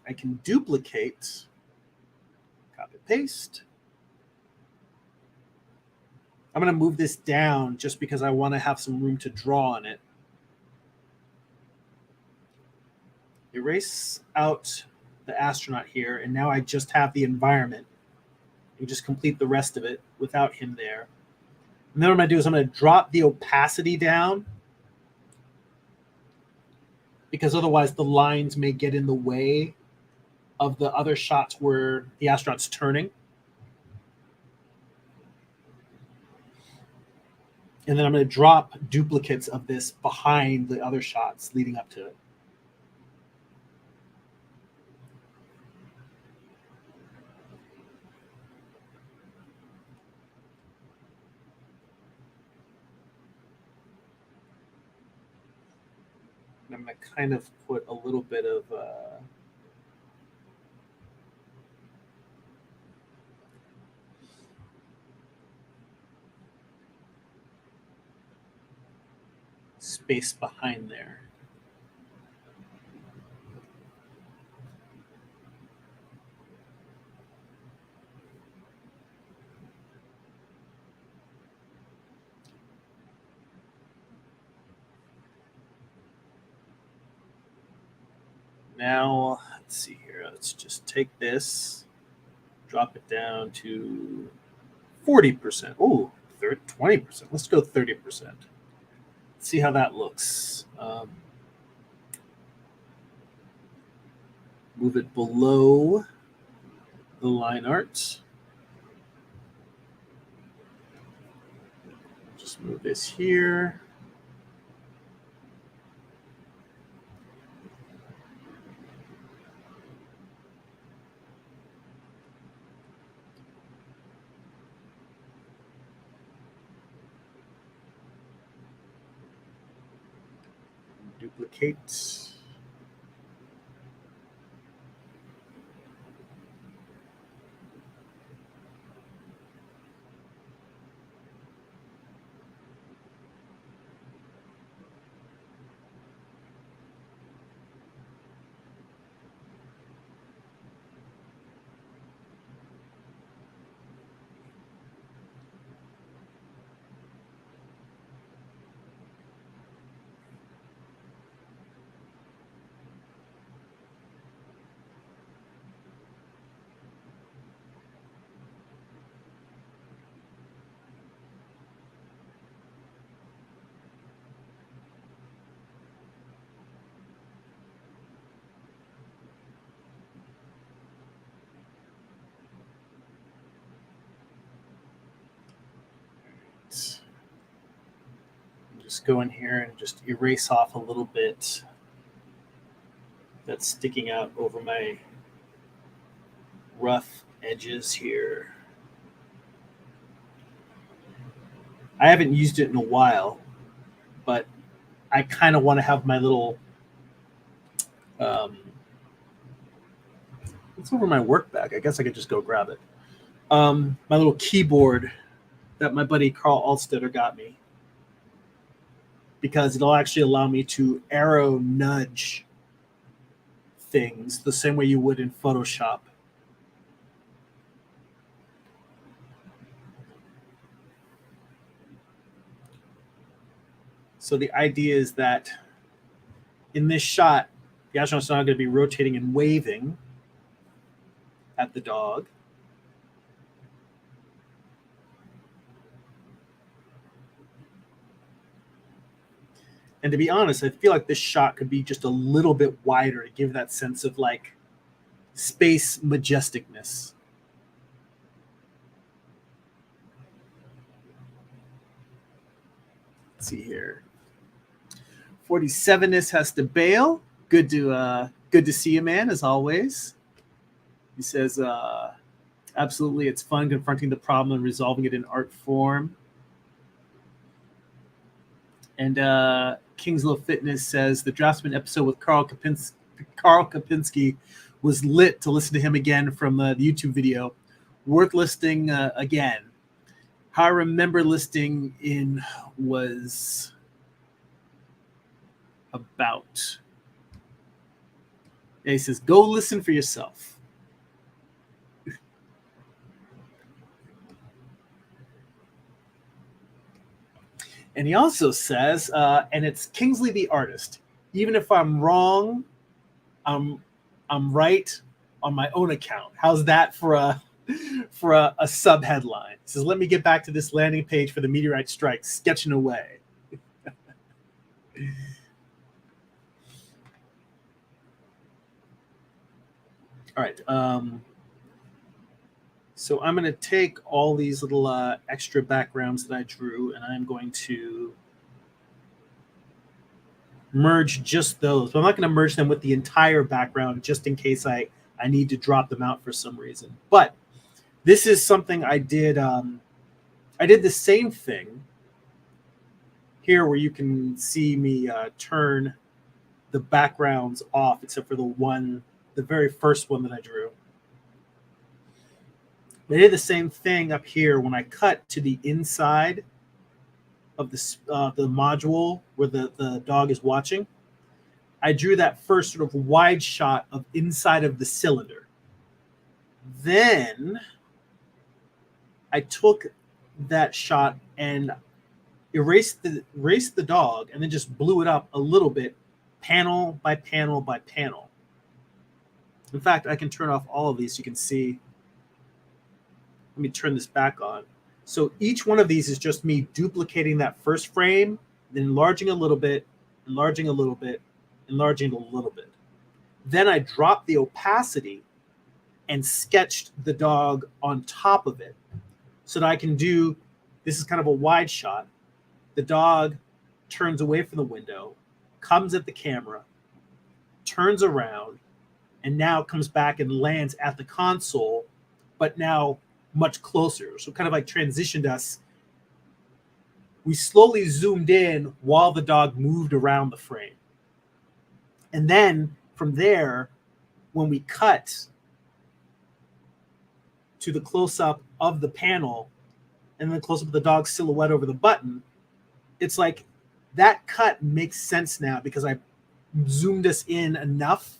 I can duplicate, copy, paste. I'm going to move this down just because I want to have some room to draw on it. Erase out the astronaut here, and now I just have the environment. You just complete the rest of it without him there. And then what I'm going to do is I'm going to drop the opacity down, because otherwise the lines may get in the way of the other shots where the astronaut's turning. And then I'm going to drop duplicates of this behind the other shots leading up to it. And I'm going to kind of put a little bit of space behind there. Now, let's see here. Let's just take this, drop it down to 40%. Oh, 20%. Let's go 30%. See how that looks. Move it below the line art. Just move this here. Duplicate. Just go in here and just erase off a little bit that's sticking out over my rough edges here. I haven't used it in a while, but I kind of want to have my little it's over my work bag. I guess I could just go grab it. My little keyboard that my buddy Carl Alstetter got me, because it'll actually allow me to arrow nudge things the same way you would in Photoshop. So the idea is that in this shot, the astronaut's not going to be rotating and waving at the dog. And to be honest, I feel like this shot could be just a little bit wider to give that sense of like space majesticness. Let's see here. 47ness has to bail. Good to see you, man, as always. He says, absolutely, it's fun confronting the problem and resolving it in art form. And Kingslow Fitness says the Draftsman episode with Carl Kapinski was lit to listen to him again from the YouTube video. Worth listing again. How I remember listing in was about. Yeah, he says, go listen for yourself. And he also says, and it's Kingsley the artist. Even if I'm wrong, I'm right on my own account. How's that for a sub headline? He says, let me get back to this landing page for the meteorite strike, sketching away. All right. So I'm going to take all these little extra backgrounds that I drew, and I'm going to merge just those. But I'm not going to merge them with the entire background just in case I need to drop them out for some reason. But this is something I did. I did the same thing here where you can see me turn the backgrounds off, except for the very first one that I drew. I did the same thing up here when I cut to the inside of the module where the dog is watching. I drew that first sort of wide shot of inside of the cylinder. Then I took that shot and erased the dog and then just blew it up a little bit, panel by panel by panel. In fact, I can turn off all of these so you can see. Let me turn this back on. So each one of these is just me duplicating that first frame, then enlarging a little bit, enlarging a little bit, enlarging a little bit. Then I dropped the opacity and sketched the dog on top of it so that I can do, this is kind of a wide shot. The dog turns away from the window, comes at the camera, turns around, and now comes back and lands at the console, but now much closer. So kind of like transitioned us. We slowly zoomed in while the dog moved around the frame. And then from there, when we cut to the close-up of the panel and then close-up of the dog's silhouette over the button, it's like that cut makes sense now because I zoomed us in enough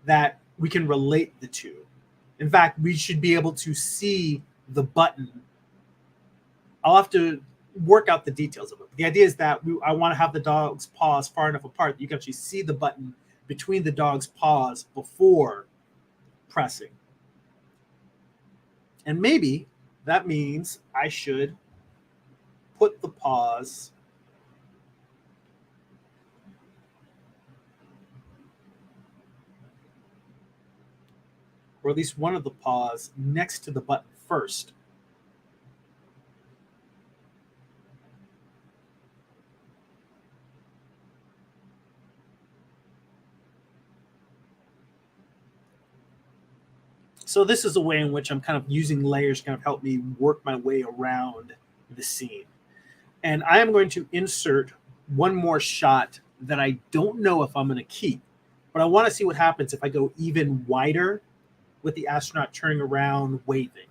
that we can relate the two. In fact, we should be able to see the button. I'll have to work out the details of it. But the idea is that I want to have the dog's paws far enough apart that you can actually see the button between the dog's paws before pressing. And maybe that means I should put the paws or at least one of the paws next to the button first. So this is a way in which I'm kind of using layers to kind of help me work my way around the scene. And I am going to insert one more shot that I don't know if I'm going to keep, but I want to see what happens if I go even wider with the astronaut turning around, waving.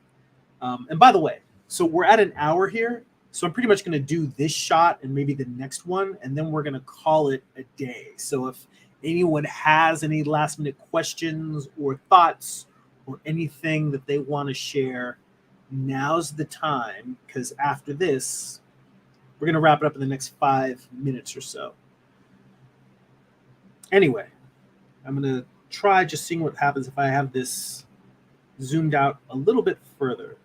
And by the way, so we're at an hour here, so I'm pretty much going to do this shot and maybe the next one, and then we're going to call it a day. So if anyone has any last minute questions or thoughts or anything that they want to share, now's the time, because after this, we're going to wrap it up in the next 5 minutes or so. Anyway, I'm going to try just seeing what happens if I have this zoomed out a little bit further.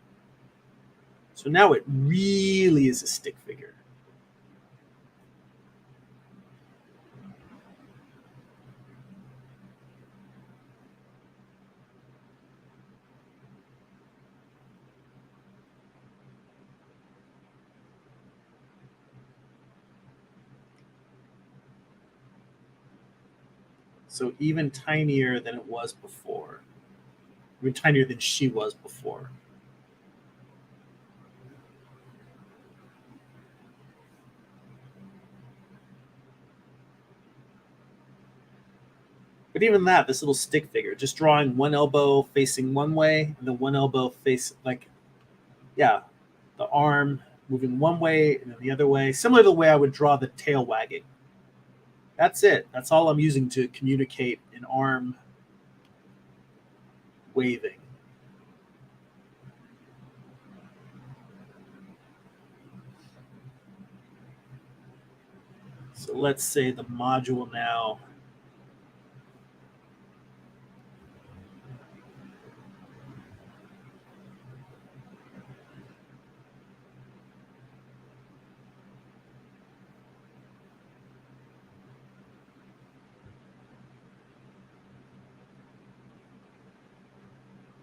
So now it really is a stick figure. So even tinier than it was before. Even tinier than she was before. But even that, this little stick figure, just drawing one elbow facing one way and then one elbow face like, yeah, the arm moving one way and then the other way, similar to the way I would draw the tail wagging. That's it. That's all I'm using to communicate an arm waving. So let's say the module now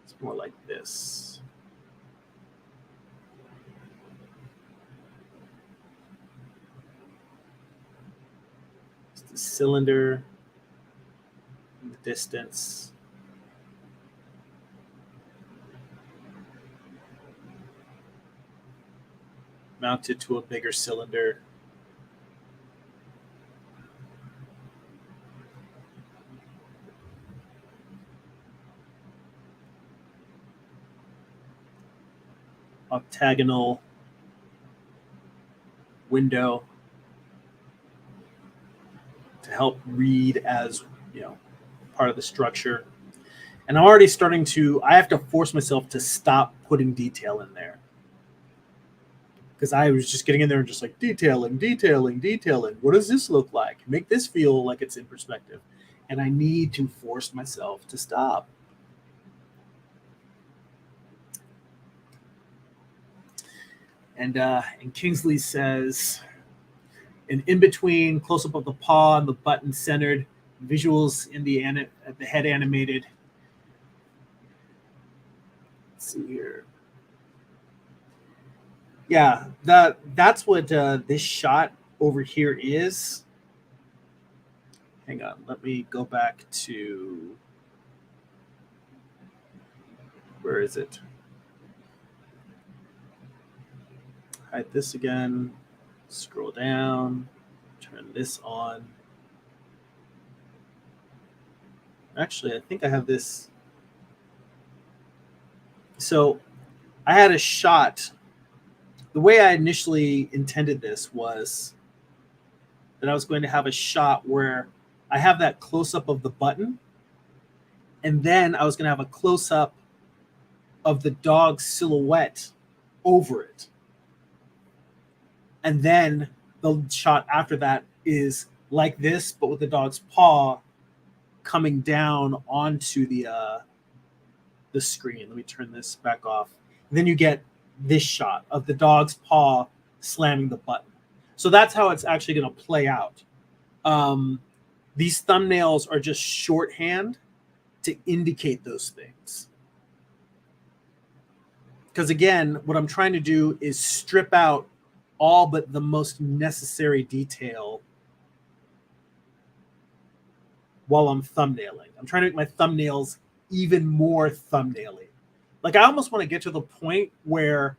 it's more like this. It's the cylinder in the distance. Mounted to a bigger cylinder. Octagonal window to help read as, part of the structure. And I'm already starting to, I have to force myself to stop putting detail in there. Because I was just getting in there and just like detailing. What does this look like? Make this feel like it's in perspective. And I need to force myself to stop. And Kingsley says, an in-between, close-up of the paw and the button centered, visuals in the head animated. Let's see here. Yeah, that's what this shot over here is. Hang on, let me go back to, where is it? Hide this again, scroll down, turn this on. Actually, I think I have this. So I had a shot. The way I initially intended this was that I was going to have a shot where I have that close-up of the button, and then I was going to have a close-up of the dog's silhouette over it. And then the shot after that is like this, but with the dog's paw coming down onto the screen. Let me turn this back off. And then you get this shot of the dog's paw slamming the button. So that's how it's actually going to play out. These thumbnails are just shorthand to indicate those things. Because again, what I'm trying to do is strip out all but the most necessary detail while I'm thumbnailing. I'm trying to make my thumbnails even more thumbnaily. Like I almost want to get to the point where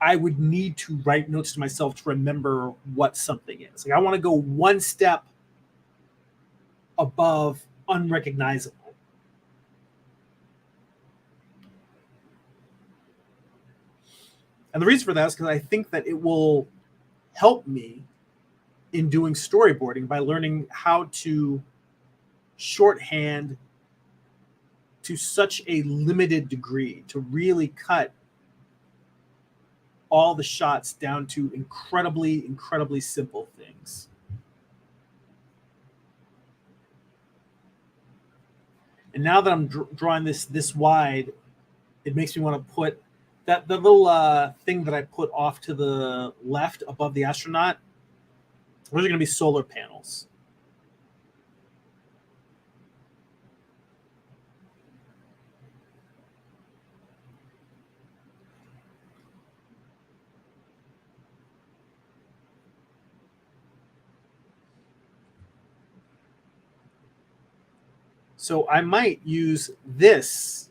I would need to write notes to myself to remember what something is. Like I want to go one step above unrecognizable. And the reason for that is because I think that it will help me in doing storyboarding by learning how to shorthand to such a limited degree to really cut all the shots down to incredibly, incredibly simple things. And now that I'm drawing this wide, it makes me want to put the little thing that I put off to the left above the astronaut. Those are going to be solar panels. So I might use this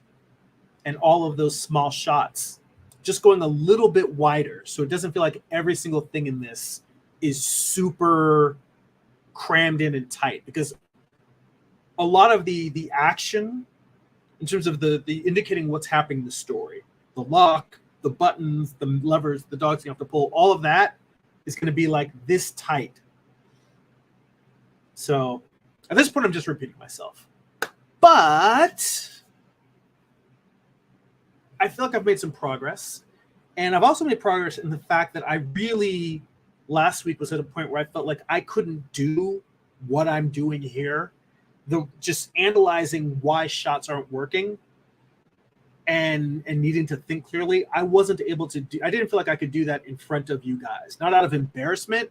and all of those small shots, just going a little bit wider, so it doesn't feel like every single thing in this is super crammed in and tight, because a lot of the action in terms of the indicating what's happening in the story, the lock, the buttons, the levers, the dogs you have to pull, all of that is going to be like this tight. So at this point, I'm just repeating myself. But I feel like I've made some progress. And I've also made progress in the fact that I really, last week was at a point where I felt like I couldn't do what I'm doing here. Just analyzing why shots aren't working and needing to think clearly. I wasn't able to do, I didn't feel like I could do that in front of you guys. Not out of embarrassment,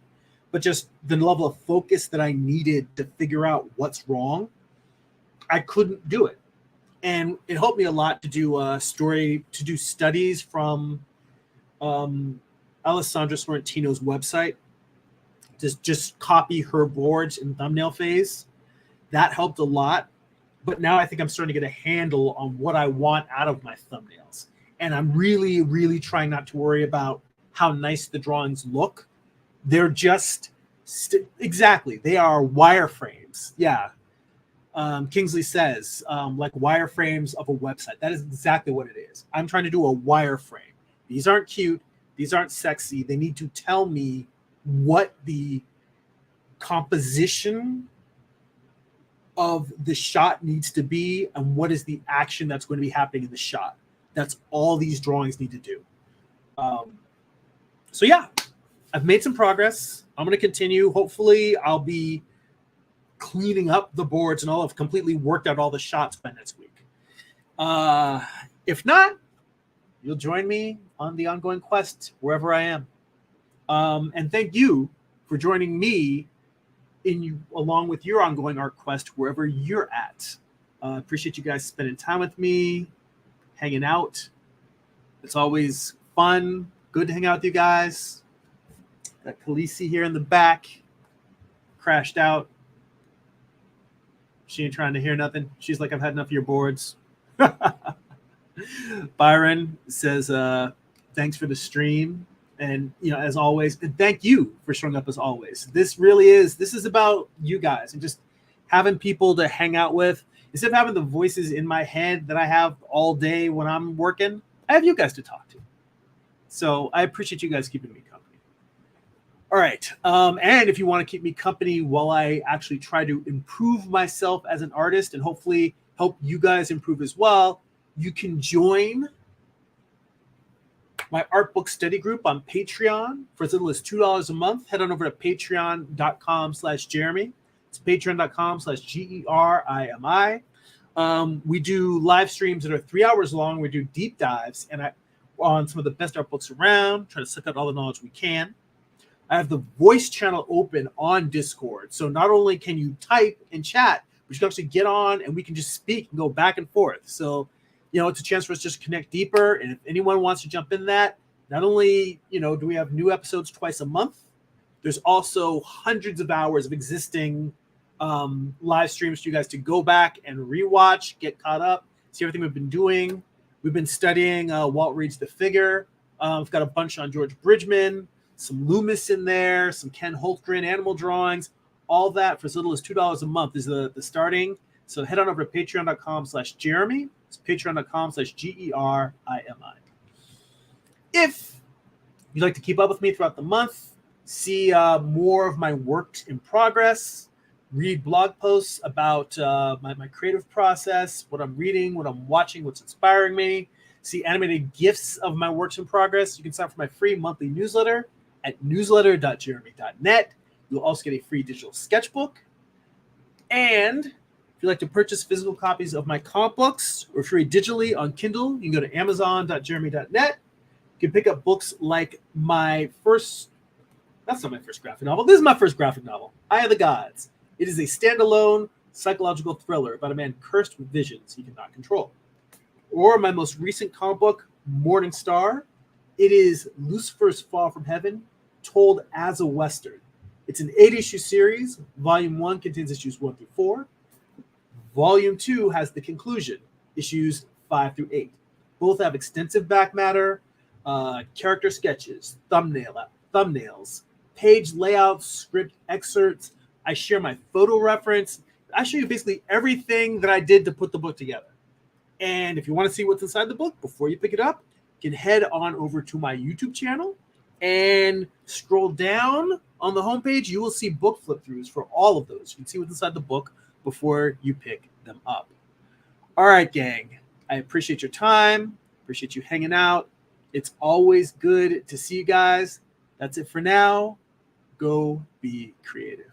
but just the level of focus that I needed to figure out what's wrong. I couldn't do it. And it helped me a lot to do studies from Alessandra Sorrentino's website. Just copy her boards in thumbnail phase. That helped a lot. But now I think I'm starting to get a handle on what I want out of my thumbnails. And I'm really, really trying not to worry about how nice the drawings look. They're just, exactly, they are wireframes. Yeah. Kingsley says, like wireframes of a website. That is exactly what it is. I'm trying to do a wireframe. These aren't cute. These aren't sexy. They need to tell me what the composition of the shot needs to be and what is the action that's going to be happening in the shot. That's all these drawings need to do. So yeah, I've made some progress. I'm going to continue. Hopefully I'll be cleaning up the boards and I'll have completely worked out all the shots by next week. If not, you'll join me on the ongoing quest wherever I am. And thank you for joining me along with your ongoing art quest wherever you're at. Appreciate you guys spending time with me, hanging out. It's always fun. Good to hang out with you guys. Got Khaleesi here in the back. Crashed out. She ain't trying to hear nothing. She's like, I've had enough of your boards. Byron says, thanks for the stream. And, as always, and thank you for showing up as always. This is about you guys and just having people to hang out with. Instead of having the voices in my head that I have all day when I'm working, I have you guys to talk to. So I appreciate you guys keeping me company. All right. And if you want to keep me company while I actually try to improve myself as an artist and hopefully help you guys improve as well, you can join my art book study group on Patreon for as little as $2 a month. Head on over to patreon.com/Jeremy. It's patreon.com/GERIMI. We do live streams that are 3 hours long. We do deep dives on some of the best art books around, try to suck out all the knowledge we can. I have the voice channel open on Discord. So not only can you type and chat, but you can actually get on and we can just speak and go back and forth. So it's a chance for us to just connect deeper. And if anyone wants to jump in that, not only, do we have new episodes twice a month, there's also hundreds of hours of existing live streams for you guys to go back and rewatch, get caught up, see everything we've been doing. We've been studying Walt Reed's The Figure. We've got a bunch on George Bridgman, some Loomis in there, some Ken Holtgren animal drawings, all that for as little as $2 a month is the starting. So head on over to patreon.com/Jeremy. Patreon.com/GERIMI. If you'd like to keep up with me throughout the month, see more of my work in progress, read blog posts about my creative process, what I'm reading, what I'm watching, what's inspiring me, see animated GIFs of my works in progress, you can sign up for my free monthly newsletter at newsletter.jeremy.net. You'll also get a free digital sketchbook. And if you'd like to purchase physical copies of my comic books or free digitally on Kindle, you can go to amazon.jeremy.net. You can pick up books like that's not my first graphic novel. This is my first graphic novel, Eye of the Gods. It is a standalone psychological thriller about a man cursed with visions he cannot control. Or my most recent comic book, Morning Star. It is Lucifer's Fall from Heaven, told as a Western. It's an 8-issue series. Volume 1 contains issues 1 through 4. Volume 2 has the conclusion, issues 5 through 8. Both have extensive back matter, character sketches, thumbnails, page layouts, script excerpts. I share my photo reference. I show you basically everything that I did to put the book together. And if you want to see what's inside the book before you pick it up, you can head on over to my YouTube channel and scroll down on the homepage. You will see book flip throughs for all of those. You can see what's inside the book before you pick them up. All right, gang. I appreciate your time. Appreciate you hanging out. It's always good to see you guys. That's it for now. Go be creative.